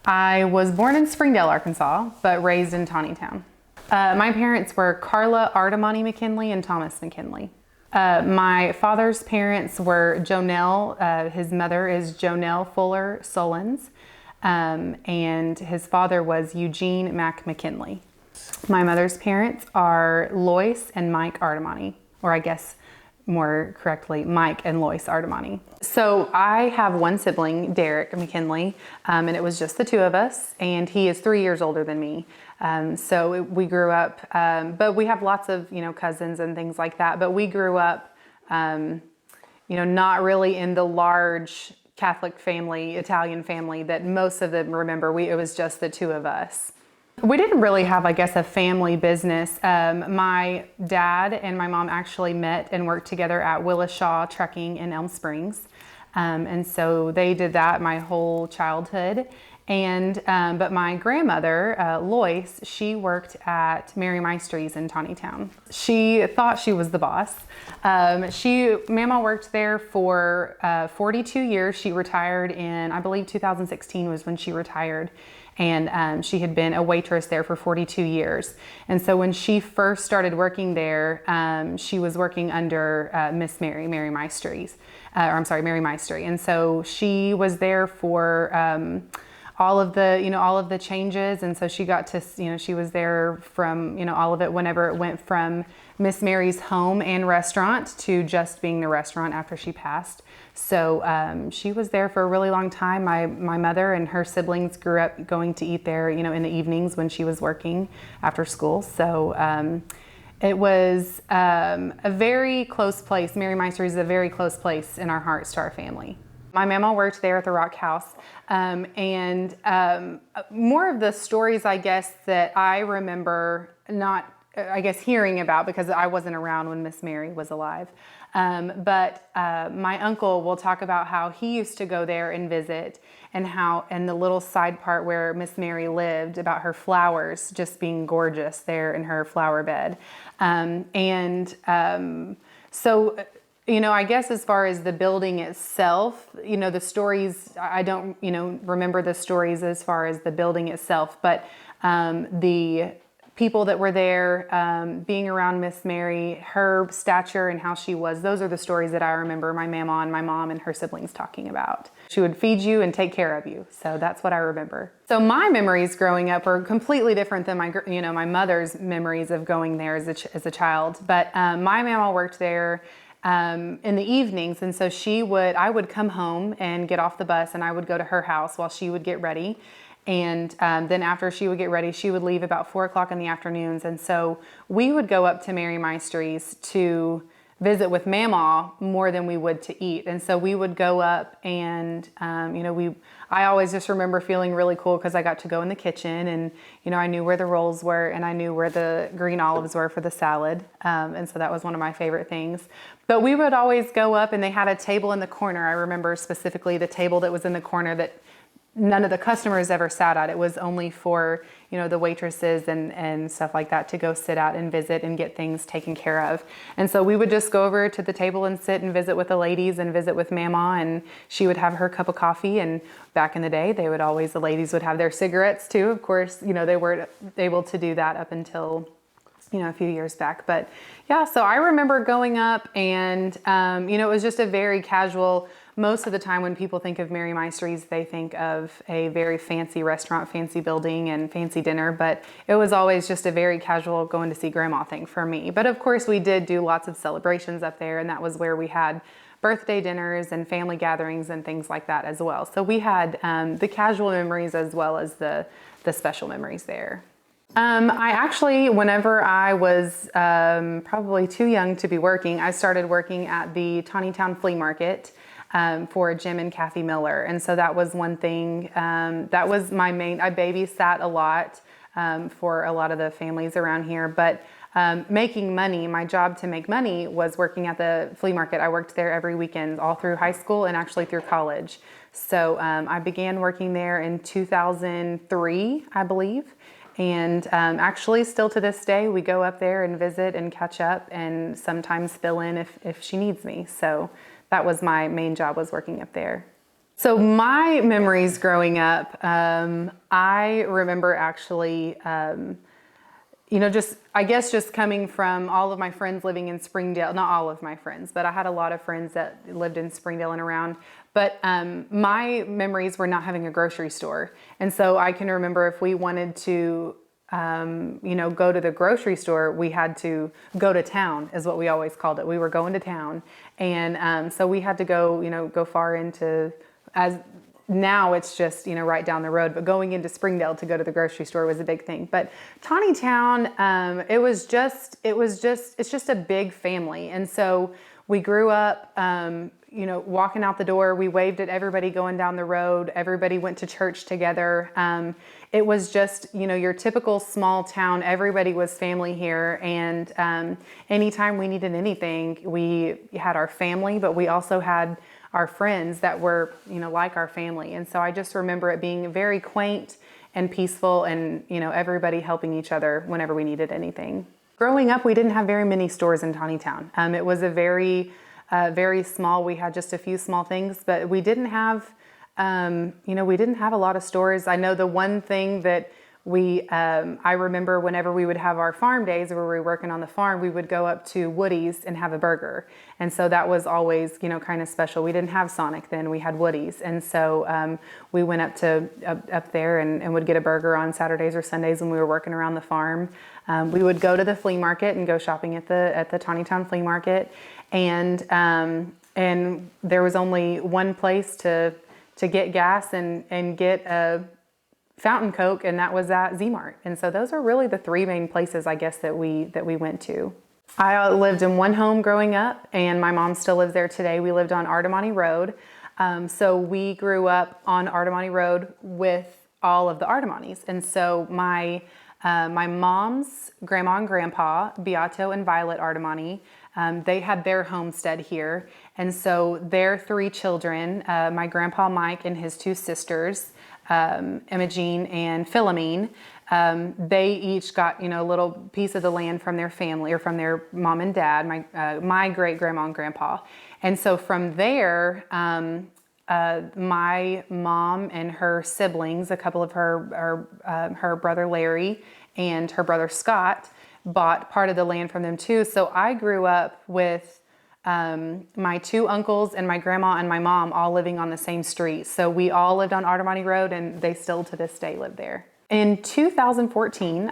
I was born in Springdale, Arkansas, but raised in Tontitown. My parents were Kara Jo McKinley and Thomas McKinley. My father's parents were Jonelle, his mother is Jonelle Fuller Solons, and his father was Eugene McKinley. My mother's parents are Lois and Mike Artemani, or I guess more correctly, Mike and Lois Artemani. So I have one sibling, Derek McKinley, and it was just the two of us, and he is 3 years older than me. We grew up, but we have lots of, cousins and things like that, but we grew up, not really in the large Catholic family, Italian family that most of them remember. It was just the two of us. We didn't really have, I guess, a family business. My dad and my mom actually met and worked together at Willis-Shaw Trucking in Elm Springs. And so they did that my whole childhood. But my grandmother, Lois, she worked at Mary Meister's in Tontitown. She thought she was the boss. Mama worked there for 42 years. She retired in, I believe 2016 was when she retired. And she had been a waitress there for 42 years. And so when she first started working there, she was working under Miss Mary Meister's, Mary Meister. And so she was there for all of the changes. And so she got to, she was there from, all of it whenever it went from Miss Mary's home and restaurant to just being the restaurant after she passed. So she was there for a really long time. My mother and her siblings grew up going to eat there, in the evenings when she was working after school. So it was a very close place. Mary Meister's is a very close place in our hearts to our family. My mama worked there at the Rock House, more of the stories, I guess, that I remember hearing about, because I wasn't around when Miss Mary was alive. But my uncle will talk about how he used to go there and visit, and the little side part where Miss Mary lived, about her flowers just being gorgeous there in her flower bed. I guess as far as the building itself, the stories, I don't, remember the stories as far as the building itself, but the people that were there, being around Miss Mary, her stature and how she was, those are the stories that I remember my mama and my mom and her siblings talking about. She would feed you and take care of you. So that's what I remember. So my memories growing up are completely different than my mother's memories of going there as a child. But my mama worked there in the evenings, and so I would come home and get off the bus, and I would go to her house while she would get ready. And then after she would get ready, she would leave about 4 o'clock in the afternoons. And so we would go up to Mary Meister's to visit with Mama more than we would to eat. And so we would go up and, I always just remember feeling really cool because I got to go in the kitchen and, I knew where the rolls were and I knew where the green olives were for the salad. And so that was one of my favorite things. But we would always go up, and they had a table in the corner. I remember specifically the table that was in the corner that none of the customers ever sat at. It was only for, the waitresses and stuff like that to go sit at and visit and get things taken care of. And so we would just go over to the table and sit and visit with the ladies and visit with Mama, and she would have her cup of coffee. And back in the day, the ladies would have their cigarettes too. Of course, they weren't able to do that up until, a few years back. But yeah, so I remember going up and, it was just a very casual. Most of the time when people think of Mary Meister's, they think of a very fancy restaurant, fancy building, and fancy dinner, but it was always just a very casual going to see grandma thing for me. But of course we did do lots of celebrations up there, and that was where we had birthday dinners and family gatherings and things like that as well. So we had the casual memories as well as the special memories there. I actually, whenever I was probably too young to be working, I started working at the Tontitown Flea Market for Jim and Kathy Miller. And so that was one thing, that was my main, I babysat a lot for a lot of the families around here, but making money, my job to make money was working at the flea market. I worked there every weekend all through high school and actually through college. So I began working there in 2003, I believe. And actually still to this day, we go up there and visit and catch up and sometimes fill in if she needs me. So that was my main job, was working up there. So my memories growing up, I remember actually, I guess just coming from all of my friends living in Springdale, not all of my friends, but I had a lot of friends that lived in Springdale and around. But my memories were not having a grocery store. And so I can remember if we wanted to, go to the grocery store, we had to go to town, is what we always called it. We were going to town. And so we had to go far into, as now it's just, right down the road, but going into Springdale to go to the grocery store was a big thing. But Tontitown, it's just a big family. And so we grew up, walking out the door, we waved at everybody going down the road. Everybody went to church together. It was just, your typical small town. Everybody was family here. And anytime we needed anything, we had our family, but we also had our friends that were, like our family. And so I just remember it being very quaint and peaceful and, everybody helping each other whenever we needed anything. Growing up, we didn't have very many stores in Tontitown. It was a very small, we had just a few small things, but we didn't have, we didn't have a lot of stores. I know the one thing that I remember whenever we would have our farm days where we were working on the farm, we would go up to Woody's and have a burger. And so that was always, kind of special. We didn't have Sonic then, we had Woody's. And so we went up there and would get a burger on Saturdays or Sundays when we were working around the farm. We would go to the flea market and go shopping at the Tontitown flea market. And there was only one place to get gas and get a fountain Coke, and that was at Z-Mart. And so those are really the three main places, I guess, that we went to. I lived in one home growing up, and my mom still lives there today. We lived on Ardamani Road. So we grew up on Ardamani Road with all of the Ardamanis. And so my mom's grandma and grandpa, Beato and Violet Ardamani, they had their homestead here. And so their three children, my grandpa Mike and his two sisters, Imogene and Philomene, they each got, a little piece of the land from their family or from their mom and dad, my great grandma and grandpa. And so from there, my mom and her siblings, a couple of her brother Larry and her brother Scott, bought part of the land from them too. So I grew up with my two uncles and my grandma and my mom all living on the same street. So we all lived on Ardamani Road, and they still to this day live there. In 2014,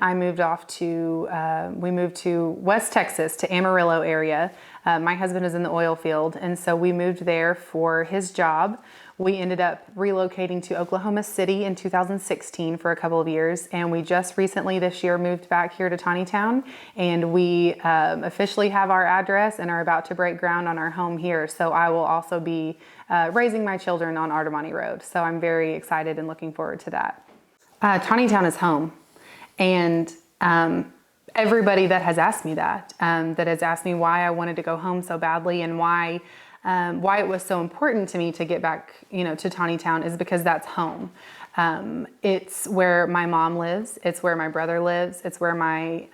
we moved to West Texas, to Amarillo area. My husband is in the oil field, and so we moved there for his job. We ended up relocating to Oklahoma City in 2016 for a couple of years, and we just recently this year moved back here to Tontitown, and we officially have our address and are about to break ground on our home here. So I will also be raising my children on Ardamani Road. So I'm very excited and looking forward to that. Tontitown is home, and everybody that has asked me that has asked me why I wanted to go home so badly and why it was so important to me to get back, to Tontitown, is because that's home. It's where my mom lives. It's where my brother lives. It's where my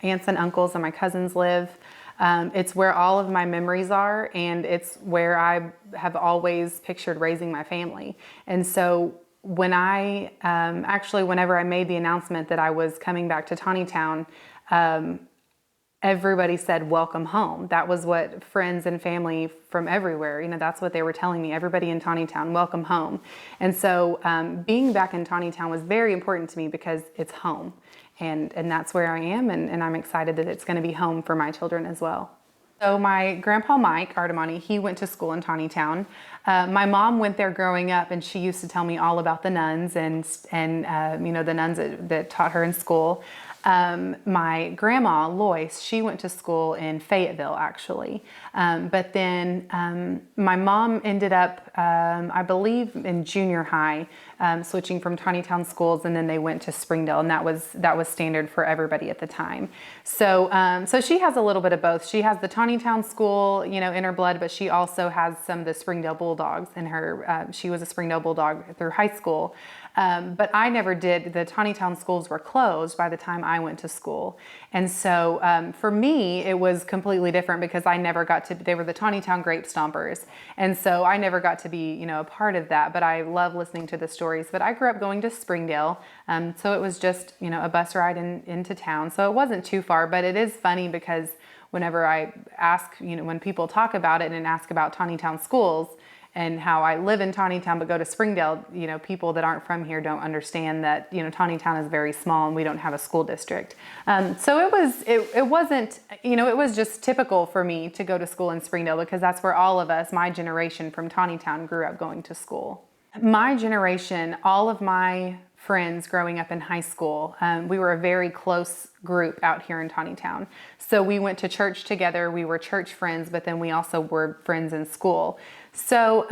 aunts and uncles and my cousins live. It's where all of my memories are, and it's where I have always pictured raising my family. And so when whenever I made the announcement that I was coming back to Tontitown, everybody said, welcome home. That was what friends and family from everywhere, that's what they were telling me. Everybody in Tontitown, welcome home. And so being back in Tontitown was very important to me because it's home. And that's where I am, and I'm excited that it's going to be home for my children as well. So my grandpa Mike Ardamani, he went to school in Tontitown. My mom went there growing up, and she used to tell me all about the nuns and the nuns that taught her in school. My grandma Lois, she went to school in Fayetteville actually, but then my mom ended up, I believe, in junior high, switching from Tontitown schools, and then they went to Springdale, and that was standard for everybody at the time. So she has a little bit of both. She has the Tontitown school, in her blood, but she also has some of the Springdale Bulldogs in her. She was a Springdale Bulldog through high school. But I never did. The Tontitown schools were closed by the time I went to school. And so for me, it was completely different because I never got to, they were the Tontitown Grape Stompers. And so I never got to be, you know, a part of that, but I love listening to the stories. But I grew up going to Springdale. So it was just, you know, a bus ride into town. So it wasn't too far, but it is funny because whenever I ask, you know, when people talk about it and ask about Tontitown schools and how I live in Tontitown but go to Springdale, you know, people that aren't from here don't understand that, you know, Tontitown is very small and we don't have a school district. So it wasn't, you know, it was just typical for me to go to school in Springdale because that's where all of us, my generation from Tontitown, grew up going to school. My generation, all of my friends growing up in high school, we were a very close group out here in Tontitown. So we went to church together, we were church friends, but then we also were friends in school. So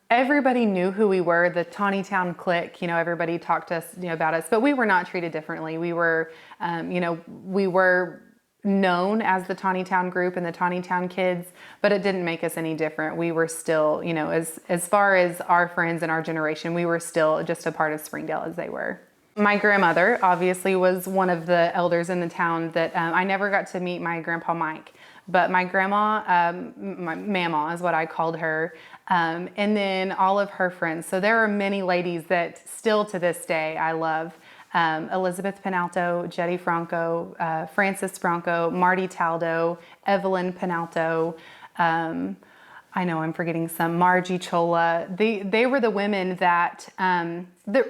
everybody knew who we were, the Tontitown clique, you know, everybody talked to us, you know, about us, but we were not treated differently. We were, you know, we were known as the Tontitown group and the Tontitown kids, but it didn't make us any different. We were still, you know, as far as our friends and our generation, we were still just a part of Springdale as they were. My grandmother obviously was one of the elders in the town that I never got to meet my grandpa Mike, but my grandma, my mama is what I called her, and then all of her friends. So there are many ladies that still to this day I love. Elizabeth Penalto, Jetty Franco, Frances Franco, Marty Taldo, Evelyn Penalto, I know I'm forgetting some, Margie Chola. They were the women that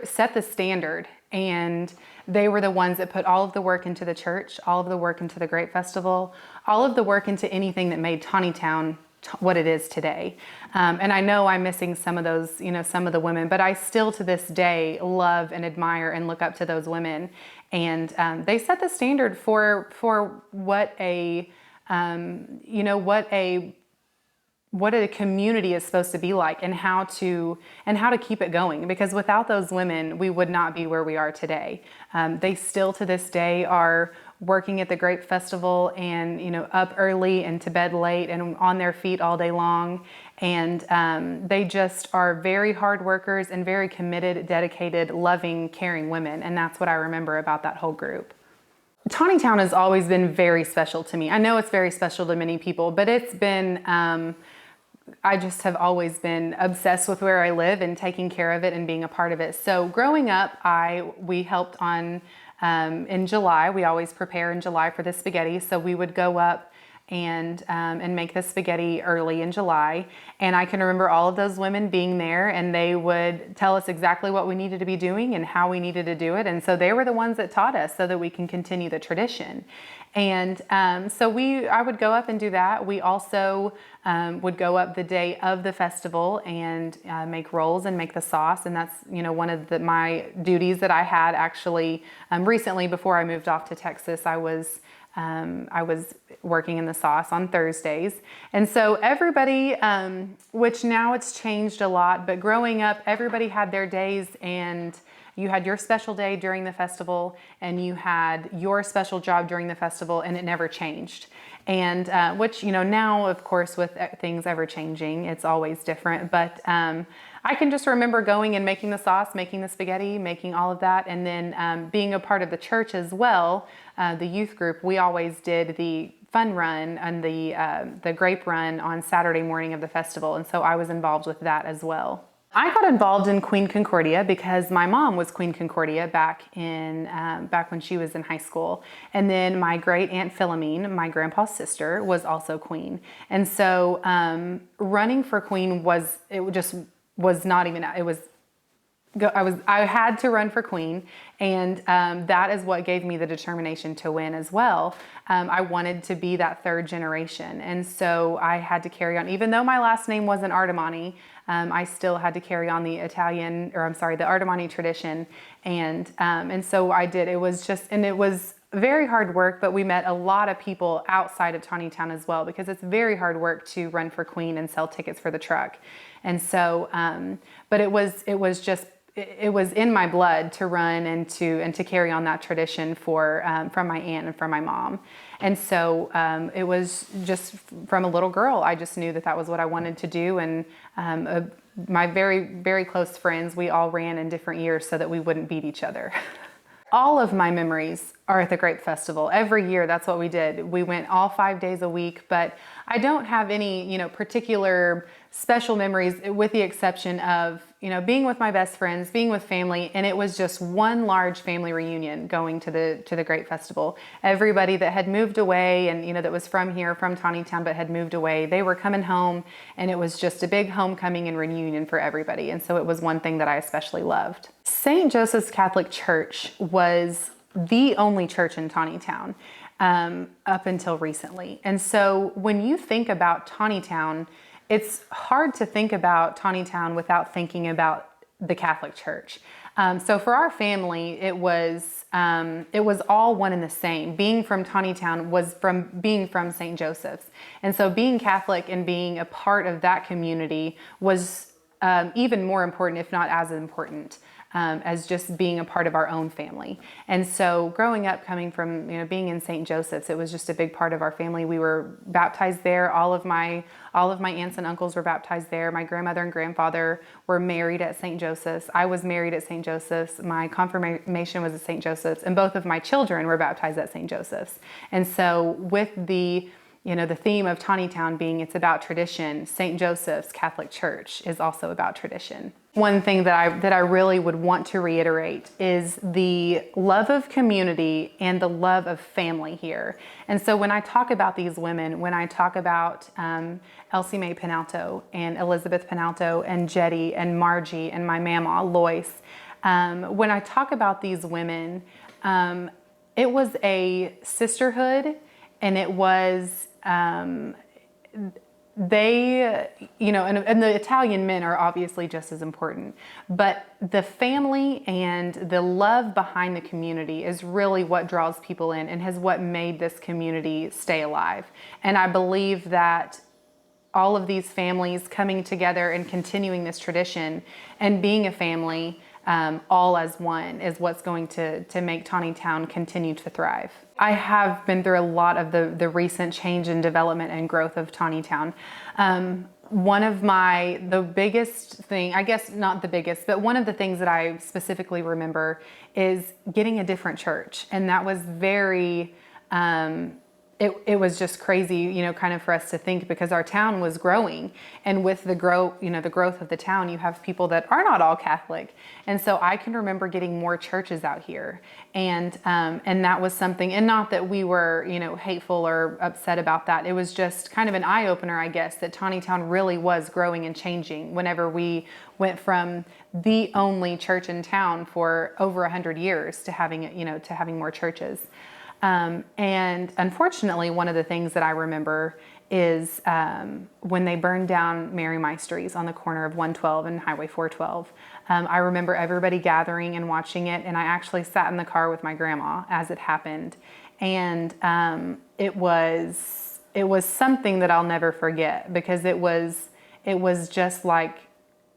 set the standard, and they were the ones that put all of the work into the church, all of the work into the Grape Festival, all of the work into anything that made Tontitown what it is today. And I know I'm missing some of those, you know, some of the women, but I still to this day love and admire and look up to those women. And they set the standard for what a, you know, what a community is supposed to be like and how to keep it going. Because without those women, we would not be where we are today. They still to this day are working at the Grape Festival and, you know, up early and to bed late and on their feet all day long. And they just are very hard workers and very committed, dedicated, loving, caring women. And that's what I remember about that whole group. Tontitown has always been very special to me. I know it's very special to many people, but it's been, I just have always been obsessed with where I live and taking care of it and being a part of it. So growing up, we helped on, in July. We always prepare in July for the spaghetti. So we would go up and make the spaghetti early in July. And I can remember all of those women being there, and they would tell us exactly what we needed to be doing and how we needed to do it. And so they were the ones that taught us so that we can continue the tradition. And so I would go up and do that. We also would go up the day of the festival and make rolls and make the sauce. And that's, you know, one of my duties that I had actually recently before I moved off to Texas. I was working in the sauce on Thursdays. And so everybody, which now it's changed a lot, but growing up, everybody had their days, and you had your special day during the festival and you had your special job during the festival, and it never changed. And which, you know, now of course with things ever changing, it's always different. But I can just remember going and making the sauce, making the spaghetti, making all of that. And then being a part of the church as well, the youth group, we always did the fun run and the grape run on Saturday morning of the festival. And so I was involved with that as well. I got involved in Queen Concordia because my mom was Queen Concordia back when she was in high school. And then my great Aunt Philomene, my grandpa's sister, was also Queen. And so running for Queen I had to run for Queen, and that is what gave me the determination to win as well. I wanted to be that third generation, and so I had to carry on. Even though my last name wasn't Artemani, I still had to carry on the the Artemani tradition, and so I did. It was very hard work, but we met a lot of people outside of Tontitown as well, because it's very hard work to run for Queen and sell tickets for the truck. And so, but it was in my blood to run and to carry on that tradition from my aunt and from my mom. And so it was just from a little girl, I just knew that was what I wanted to do. And my very, very close friends, we all ran in different years so that we wouldn't beat each other. all of my memories are at the Grape Festival. Every year, that's what we did. We went all 5 days a week, but I don't have any, particular special memories with the exception of, being with my best friends, being with family, and it was just one large family reunion going to the Grape Festival. Everybody that had moved away and, that was from here, from Tontitown, but had moved away, they were coming home, and it was just a big homecoming and reunion for everybody. And so it was one thing that I especially loved. St. Joseph's Catholic Church was the only church in Tontitown up until recently. And so when you think about Tontitown, it's hard to think about Tontitown without thinking about the Catholic Church. So for our family, it was all one and the same. Being from Tontitown was from being from St. Joseph's. And so being Catholic and being a part of that community was even more important, if not as important, as just being a part of our own family. And so growing up, coming from, being in St. Joseph's, it was just a big part of our family. We were baptized there. All of my aunts and uncles were baptized there. My grandmother and grandfather were married at St. Joseph's. I was married at St. Joseph's. My confirmation was at St. Joseph's, and both of my children were baptized at St. Joseph's. And so with the theme of Tontitown being it's about tradition, St. Joseph's Catholic Church is also about tradition. One thing that I really would want to reiterate is the love of community and the love of family here. And so when I talk about these women, when I talk about Elsie Mae Penalto and Elizabeth Penalto and Jetty and Margie and my mama, Lois, when I talk about these women, it was a sisterhood, and it was they, and the Italian men are obviously just as important, but the family and the love behind the community is really what draws people in and has what made this community stay alive. And I believe that all of these families coming together and continuing this tradition and being a family all as one is what's going to make Tontitown continue to thrive. I have been through a lot of the recent change and development and growth of Tontitown. One of the biggest thing, I guess not the biggest, but one of the things that I specifically remember is getting a different church. And that was very, it was just crazy, kind of for us to think, because our town was growing, and with the growth of the town, you have people that are not all Catholic. And so I can remember getting more churches out here, and that was something, and not that we were, hateful or upset about that. It was just kind of an eye opener, I guess, that Tontitown really was growing and changing whenever we went from the only church in town for over 100 years to having, to having more churches. And unfortunately, one of the things that I remember is when they burned down Mary Meister's on the corner of 112 and Highway 412. I remember everybody gathering and watching it, and I actually sat in the car with my grandma as it happened. And it was something that I'll never forget, because it was just like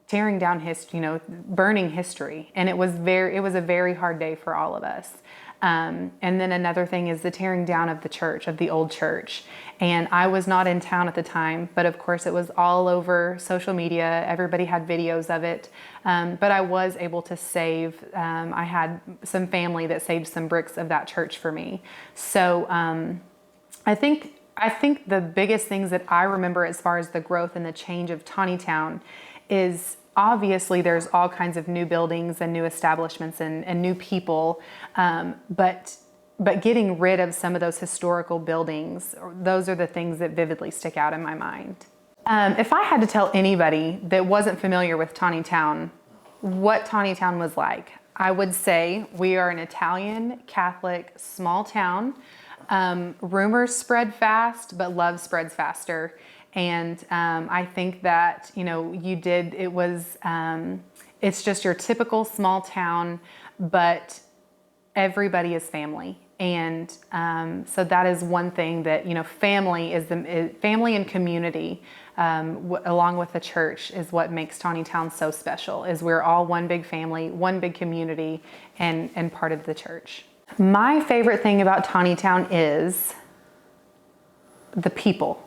tearing down history, burning history. And it was a very hard day for all of us. And then another thing is the tearing down of the church, of the old church. And I was not in town at the time, but of course it was all over social media. Everybody had videos of it. But I was able to save, I had some family that saved some bricks of that church for me. So I think the biggest things that I remember as far as the growth and the change of Tontitown is, obviously there's all kinds of new buildings and new establishments and new people, but getting rid of some of those historical buildings, those are the things that vividly stick out in my mind. If I had to tell anybody that wasn't familiar with Tontitown what Tontitown was like, I would say we are an Italian Catholic small town. Rumors spread fast, but love spreads faster. And I think that, it's just your typical small town, but everybody is family. And so that is one thing that, family and community, along with the church, is what makes Tontitown so special, is we're all one big family, one big community, and part of the church. My favorite thing about Tontitown is the people.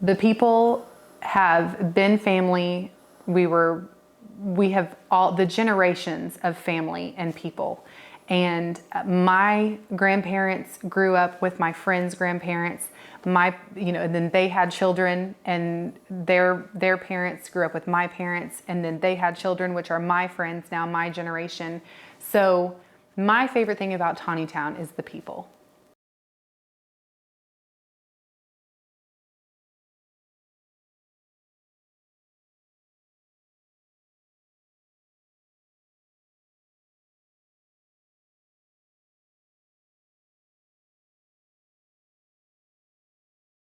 The people have been family. We have all the generations of family and people. And my grandparents grew up with my friends' grandparents. And then they had children, and their parents grew up with my parents, and then they had children, which are my friends now, my generation. So my favorite thing about Tontitown is the people.